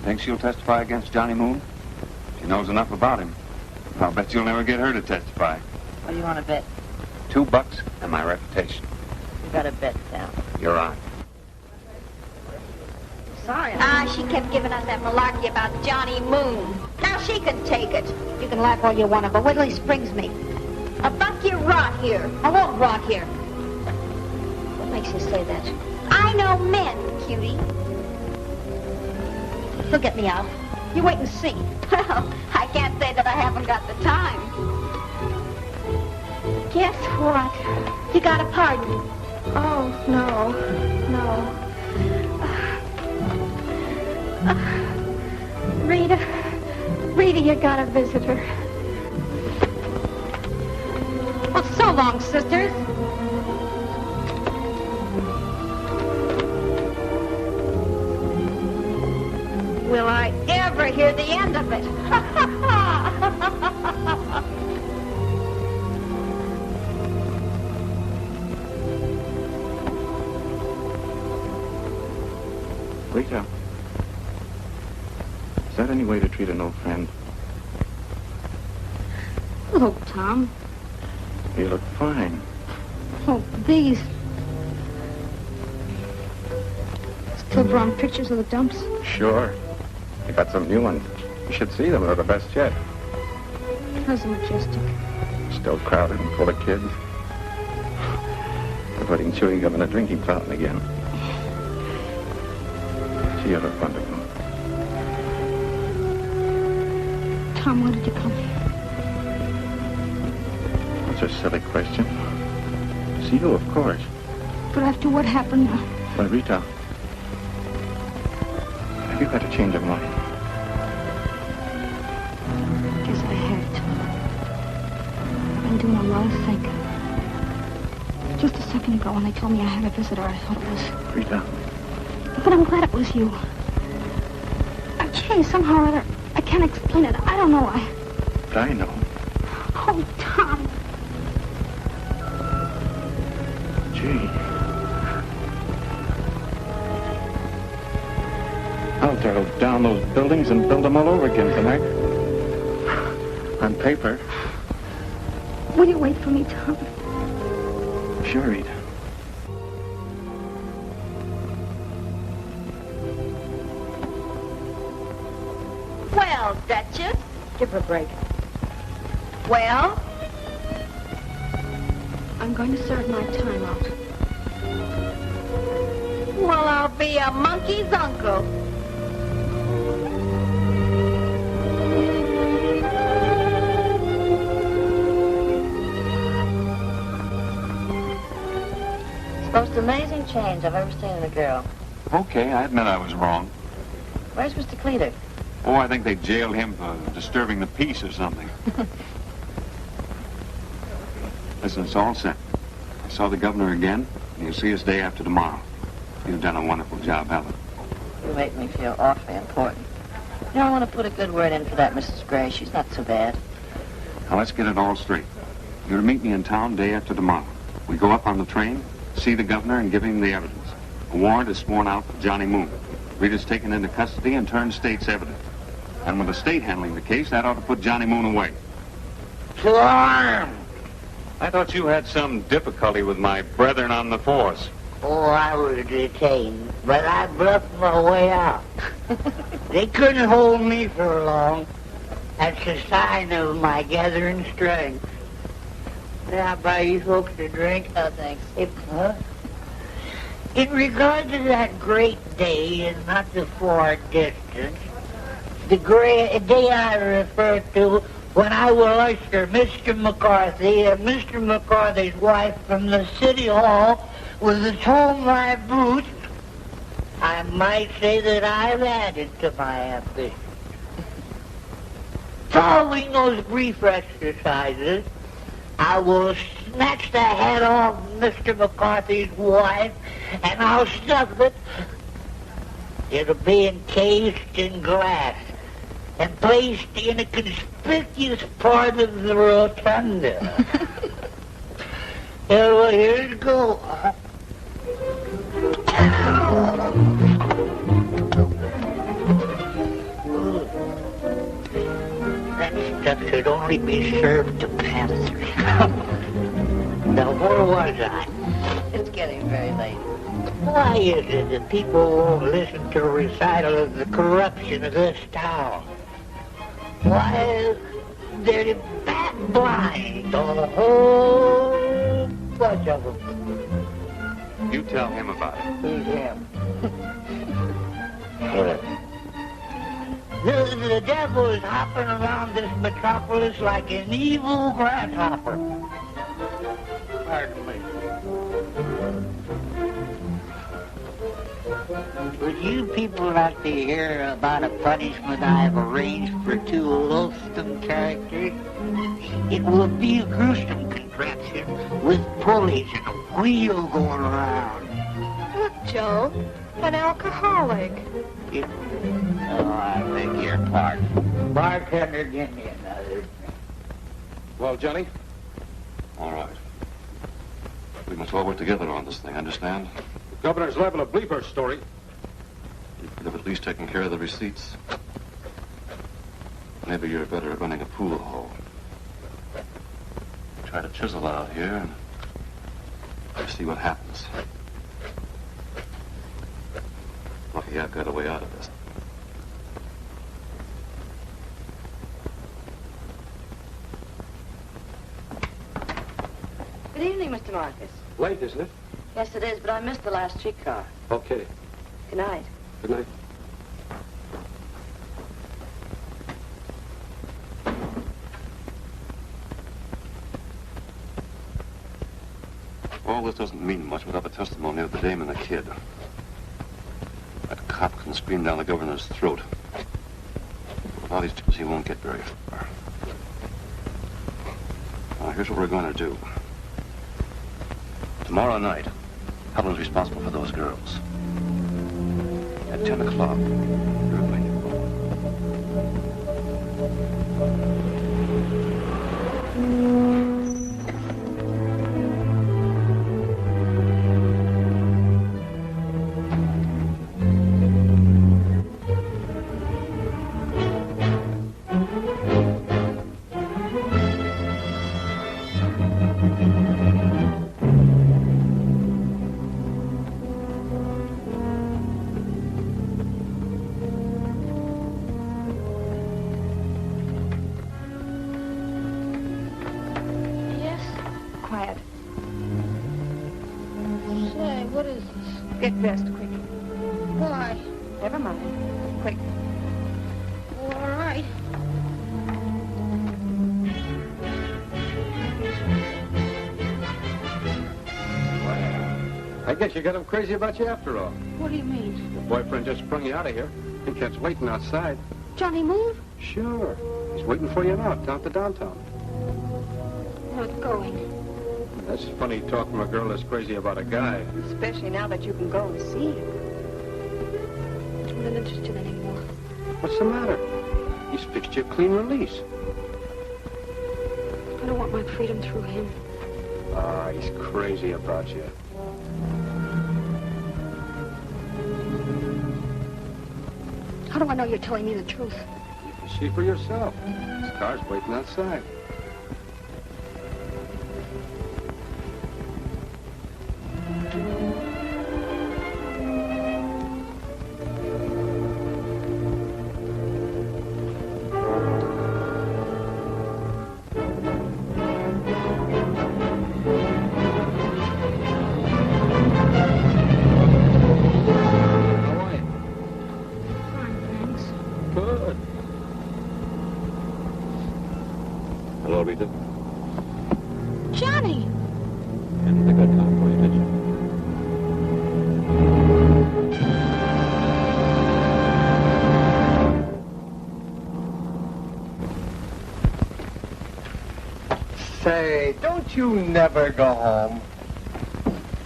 Think she'll testify against Johnny Moon? She knows enough about him. I'll bet you'll never get her to testify. What do you want to bet? $2 and my reputation. You got a bet down. You're on. Sorry. She kept giving us that malarkey about Johnny Moon. Now she can take it. You can laugh all you want to, but wait till he springs me. A buck you rot here. I won't rot here. What makes you say that? I know men, cutie. He'll get me out. You wait and see. Well, I can't say that I haven't got the time. Guess what? You got a pardon. Oh, no. No. Rita, you got a visitor. Well, so long, sisters. Will I ever hear the end of it? Rita. that any way to treat an old friend? Look, Tom. You look fine. Oh, these. Still drawing pictures of the dumps? Sure. I got some new ones. You should see them. They're the best yet. How's the Majestic? Still crowded and full of kids. They're putting chewing gum in a drinking fountain again. Gee, you look wonderful. Tom, why did you come here? That's a silly question. See you, of course. But after what happened... Why, Rita, have you got a change of mind? Guess I had to. I've been doing a lot of thinking. Just a second ago when they told me I had a visitor, I thought it was... Rita. But I'm glad it was you. I've changed somehow or other. I can't explain it. I don't know why. But I know. Oh, Tom. Gee. I'll tear down those buildings and build them all over again tonight. On paper. Will you wait for me, Tom? Sure, Rita. Well, Duchess. Give her a break. Well? I'm going to serve my time out. Well, I'll be a monkey's uncle. It's the most amazing change I've ever seen in a girl. Okay, I admit I was wrong. Where's Mr. Cleaver? Oh, I think they jailed him for disturbing the peace or something. Listen, it's all set. I saw the governor again, and you'll see us day after tomorrow. You've done a wonderful job, Helen. You make me feel awfully important. You know, I want to put a good word in for that Mrs. Gray. She's not so bad. Now, let's get it all straight. You're to meet me in town day after tomorrow. We go up on the train, see the governor, and give him the evidence. A warrant is sworn out for Johnny Moon. Rita's taken into custody and turned state's evidence. And with the state handling the case, that ought to put Johnny Moon away. Swarm! I thought you had some difficulty with my brethren on the force. Oh, I was detained, but I bluffed my way out. They couldn't hold me for long. That's a sign of my gathering strength. Now, buy you folks a drink? Oh, thanks. In regard to that great day and not the far distance, the day I refer to when I will usher Mr. McCarthy and Mr. McCarthy's wife from the city hall with the toe of my boots, I might say that I've added to my ambition. Following those brief exercises, I will snatch the head off Mr. McCarthy's wife, and I'll stuff it. It'll be encased in glass and placed in a conspicuous part of the rotunda. Well, here's go. That stuff should only be served to panthers. Now, where was I? It's getting very late. Why is it that people won't listen to a recital of the corruption of this town? Why, they're bat blind, a whole bunch of them. You tell him about it. Who's him? The devil is hopping around this metropolis like an evil grasshopper. Pardon me. Would you people like to hear about a punishment I've arranged for two loathsome characters? It will be a gruesome contraption with pulleys and a wheel going around. Look, Joe, an alcoholic. Oh, I beg your pardon. Bartender, give me another. Well, Johnny? All right. We must all work together on this thing, understand? The governor's liable to believe her story. You could have at least taken care of the receipts. maybe you're better at running a pool hall. Try to chisel out here and see what happens. Lucky I've got a way out of this. Good evening, Mr. Marcus. Late, isn't it? Yes, it is, but I missed the last streetcar. Okay. Good night. Good night. All this doesn't mean much without the testimony of the dame and the kid. That cop can scream down the governor's throat. With all these tips, he won't get very far. Now, here's what we're going to do. Tomorrow night, Helen's responsible for those girls. At 10 o'clock, you're going to go. Get dressed quick. Why? Never mind. Quick. All right. I guess you got him crazy about you after all. What do you mean? Your boyfriend just sprung you out of here. He kept waiting outside. Johnny moved? Sure. He's waiting for you now, down to downtown. Not going. That's funny talk from a girl that's crazy about a guy. Especially now that you can go and see him. I'm not interested anymore. What's the matter? He's fixed you a clean release. I don't want my freedom through him. Ah, he's crazy about you. How do I know you're telling me the truth? You can see for yourself. His car's waiting outside. Hello, Rita. Johnny! Didn't think I'd come for you, did you? Say, don't you never go home?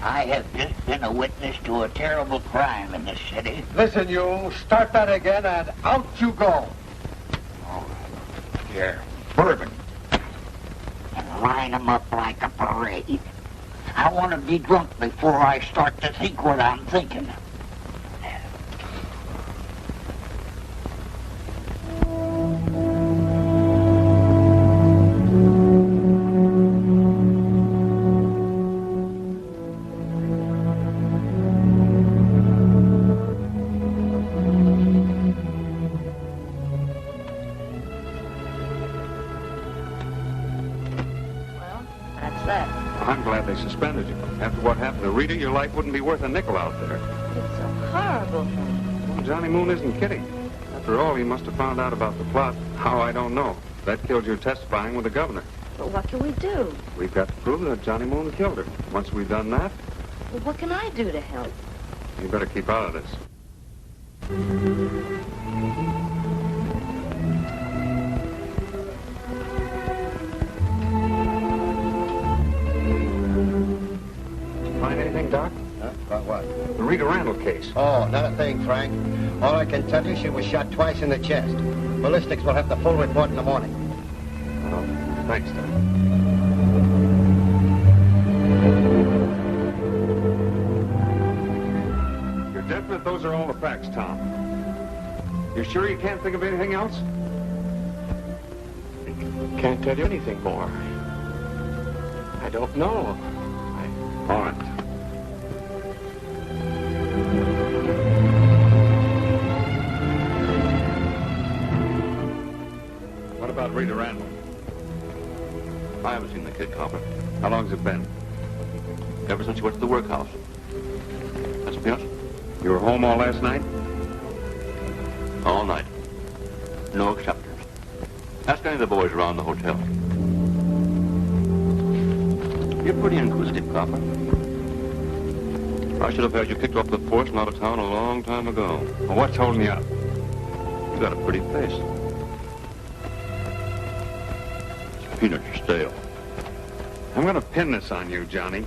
I have just been a witness to a terrible crime in this city. Listen, you start that again and out you go. Oh, here, bourbon. And line them up like a parade. I want to be drunk before I start to think what I'm thinking. I'm glad they suspended you. After what happened to Rita, your life wouldn't be worth a nickel out there. It's a horrible thing. Well, Johnny Moon isn't kidding. After all, he must have found out about the plot. How, I don't know. That killed your testifying with the governor. But what can we do? We've got to prove that Johnny Moon killed her. Once we've done that, Well, what can I do to help? you better keep out of this. Find anything, Doc? About what? The Rita Randall case. Oh, not a thing, Frank. All I can tell you, she was shot twice in the chest. Ballistics will have the full report in the morning. Oh, thanks, Doc. You're definite those are all the facts, Tom? You sure you can't think of anything else? can't tell you anything more. I don't know. All right. What about Rita Randall? I haven't seen the kid, Copper. How long's it been? Ever since you went to the workhouse. That's yes? You were home all last night? All night. No exceptions. Ask any of the boys around the hotel. You're pretty inquisitive, Copper. I should have had you kicked off the force and out of town a long time ago. Well, what's holding you up? You got a pretty face. Peanuts are stale. I'm going to pin this on you, Johnny.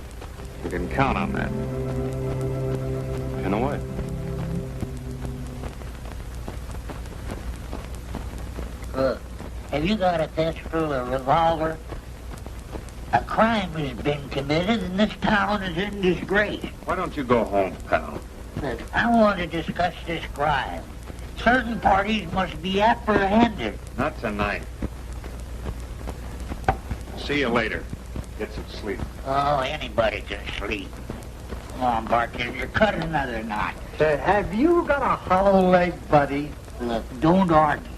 You can count on that. Pin away. Have you got a pistol or revolver? A crime has been committed and this town is in disgrace. Why don't you go home, pal? I want to discuss this crime. Certain parties must be apprehended. Not tonight. See you later. Get some sleep. Oh, anybody can sleep. Come on, bartender, cut another knot. Have you got a hollow leg, buddy? Look, don't argue.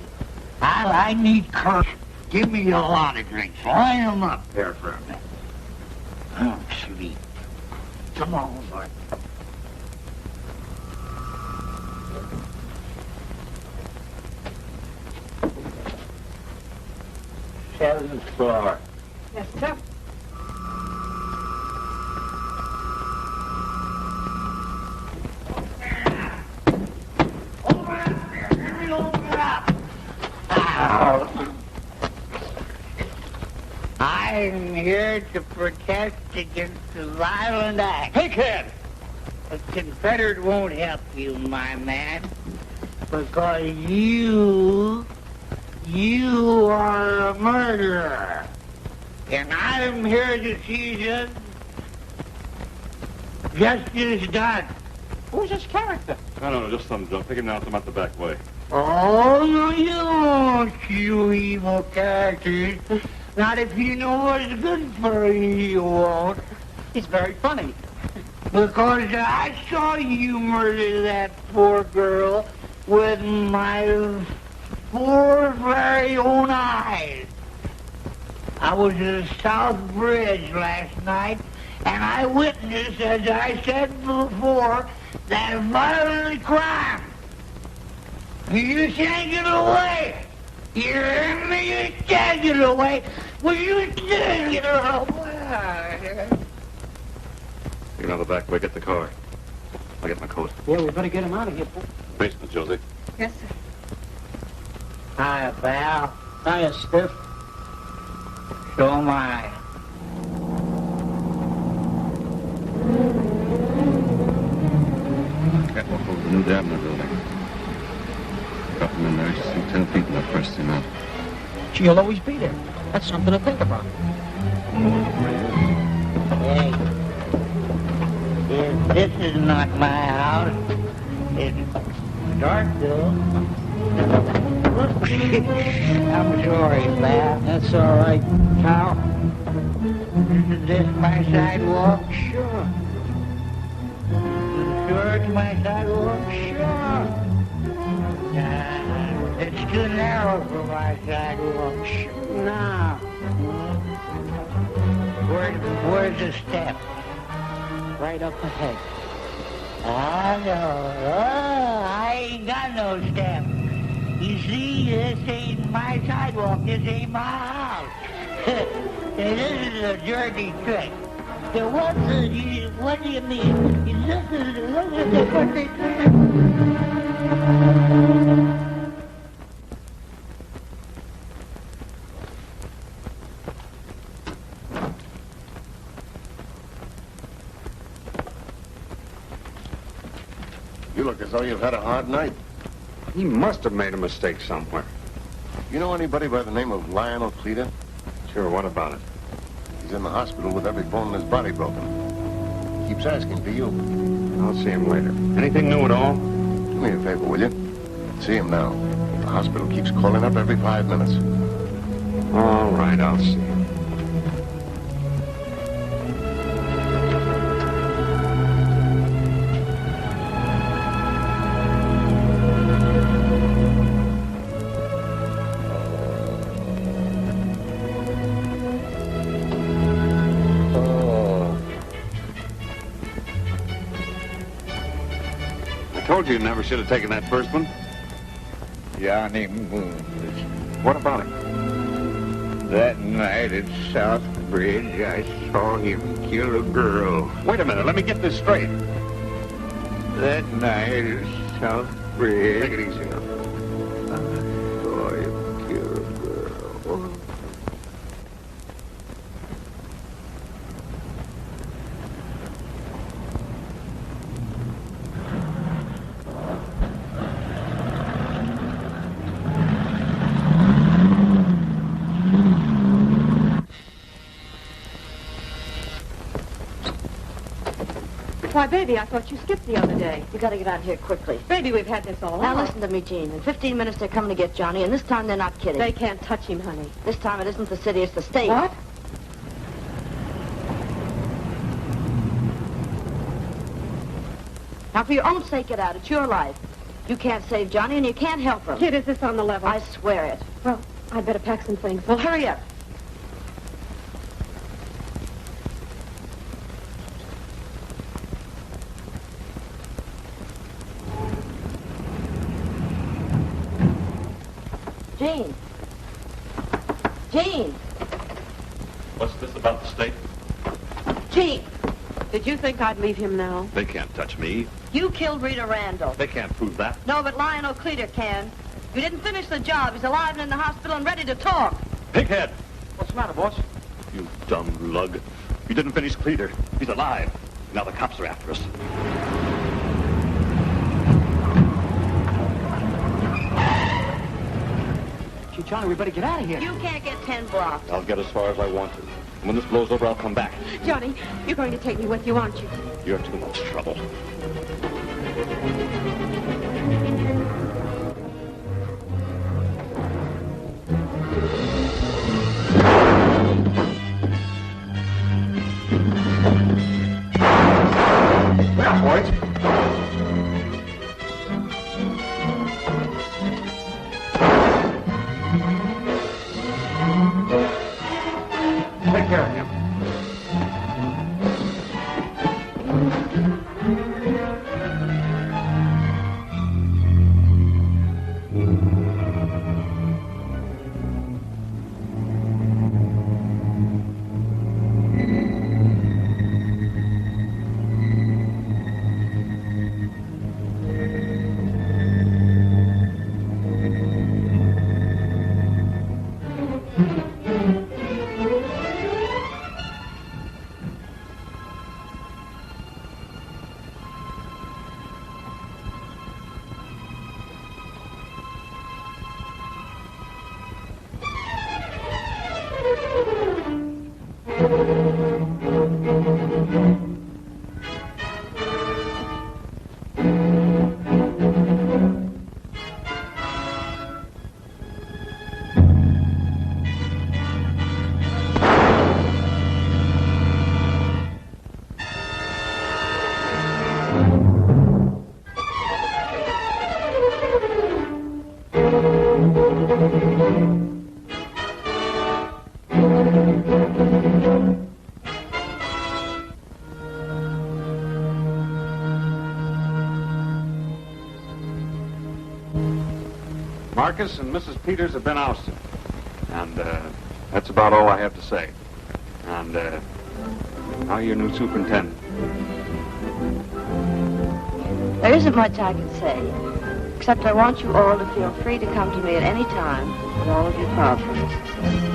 I need courage. Give me a lot of drinks. Line them up there for a minute. Oh, sleep. Come on, Bart. Seventh floor. Yes, sir. I'm here to protest against the violent act. Hey, kid! The Confederate won't help you, my man, because you are a murderer. And I'm here to see justice done. Who's this character? I don't know, just some drunk. Take him down, some out the back way. Oh, no, you won't, you evil characters. Not if you know what's good for you, you won't. He's very funny. Because I saw you murder that poor girl with my 4 very own eyes. I was at the South Bridge last night, and I witnessed, as I said before, that violent crime. You can't get away. You hear me? You can't get away. Well, you can't get away. Take him out the back way. Get the car. I'll get my coat. Yeah, we better get him out of here. Basement, Josie. Yes, sir. Hi, pal. Hiya, Stiff. So am I. Catwalk over the New Avenue building. Drop him in there. Just sink 10 feet in that first cement. She'll always be there. That's something to think about. Hey, this is not my house. It's dark, though. I'm sorry, pal. That's all right, pal. Is this my sidewalk? Sure. Sure it's my sidewalk? Sure. It's too narrow for my sidewalk. Sure. Now. Where's the step? Right up ahead. I know. Oh, I ain't got no step. You see, this ain't my sidewalk. This ain't my house. This is a dirty trick. So what do you mean? This is what they do. You look as though you've had a hard night. He must have made a mistake somewhere. You know anybody by the name of Lionel Cleater? Sure, what about it? He's in the hospital with every bone in his body broken. Keeps asking for you. I'll see him later. Anything new at all? Do me a favor, will you? See him now. The hospital keeps calling up every 5 minutes. All right, I'll see. I told you never should have taken that first one. Johnny Moon. What about him? That night at South Bridge, I saw him kill a girl. Wait a minute, let me get this straight. That night at South Bridge, Take it easy now. I saw him kill a girl. Why, baby, I thought you skipped the other day. You gotta get out of here quickly. Baby, we've had this all Now along. listen to me, Jean. In 15 minutes they're coming to get Johnny, and this time they're not kidding. They can't touch him, honey. This time it isn't the city, it's the state. What? Now, for your own sake, get out. It's your life. You can't save Johnny, and you can't help him. Kid, is this on the level? I swear it. Well, I'd better pack some things. Well, hurry up. Jean. Jean. What's this about the state? Jean. Did you think I'd leave him now? They can't touch me. You killed Rita Randall. They can't prove that. No, but Lionel Cleater can. You didn't finish the job. He's alive and in the hospital and ready to talk. Pighead! What's the matter, boss? You dumb lug. You didn't finish Cleater. He's alive. Now the cops are after us. Gee, Johnny, we better get out of here. You can't get 10 blocks. I'll get as far as I want to. When this blows over, I'll come back. Johnny, you're going to take me with you, aren't you? You're too much trouble. Well, boys. Take care of him. Marcus and Mrs. Peters have been ousted. And that's about all I have to say. And now you're new superintendent. There isn't much I can say, except I want you all to feel free to come to me at any time with all of your problems.